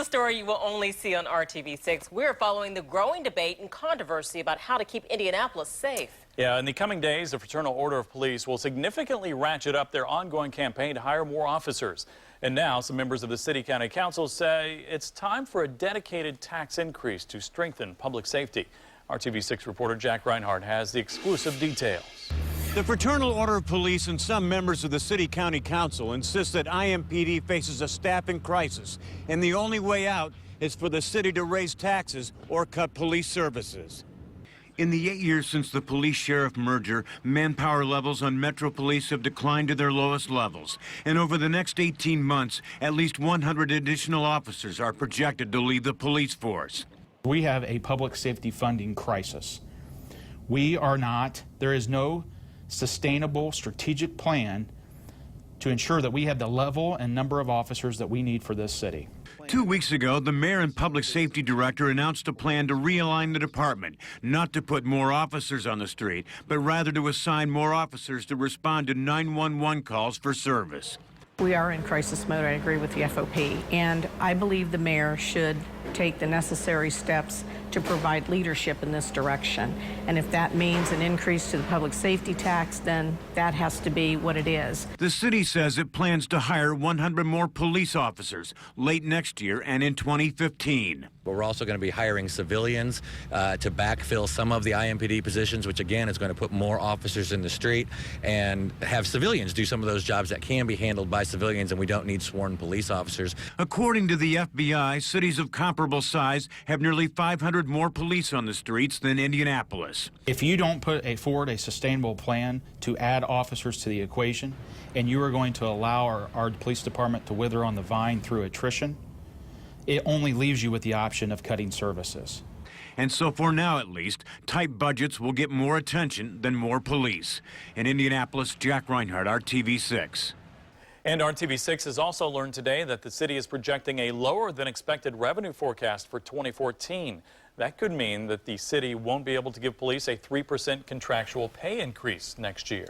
a story you will only see on RTV6. We're following the growing debate and controversy about how to keep Indianapolis safe. Yeah, in the coming days, the Fraternal Order of Police will significantly ratchet up their ongoing campaign to hire more officers. And now some members of the City County Council say it's time for a dedicated tax increase to strengthen public safety. RTV6 reporter Jack Reinhardt has the exclusive details. The Fraternal Order of Police and some members of the City County Council insist that IMPD faces a staffing crisis, and the only way out is for the city to raise taxes or cut police services. In the 8 years since the police-sheriff merger, manpower levels on Metro Police have declined to their lowest levels. And over the next 18 months, at least 100 additional officers are projected to leave the police force. We have a public safety funding crisis. There is no sustainable strategic plan to ensure that we have the level and number of officers that we need for this city. 2 weeks ago, the mayor and public safety director announced a plan to realign the department, not to put more officers on the street, but rather to assign more officers to respond to 911 calls for service. We are in crisis mode. I agree with the FOP, and I believe the mayor should take the necessary steps to provide leadership in this direction. And if that means an increase to the public safety tax, then that has to be what it is. The city says it plans to hire 100 more police officers late next year and in 2015. But we're also going to be hiring civilians to backfill some of the IMPD positions, which again is going to put more officers in the street and have civilians do some of those jobs that can be handled by civilians, and we don't need sworn police officers. According to the FBI, cities of comparable size have nearly 500 more police on the streets than Indianapolis. If you don't put forward a sustainable plan to add officers to the equation, and you are going to allow our police department to wither on the vine through attrition, it only leaves you with the option of cutting services. And so for now, at least, tight budgets will get more attention than more police. In Indianapolis, Jack Reinhardt, RTV6. And RTV6 has also learned today that the city is projecting a lower than expected revenue forecast for 2014. That could mean that the city won't be able to give police a 3% contractual pay increase next year.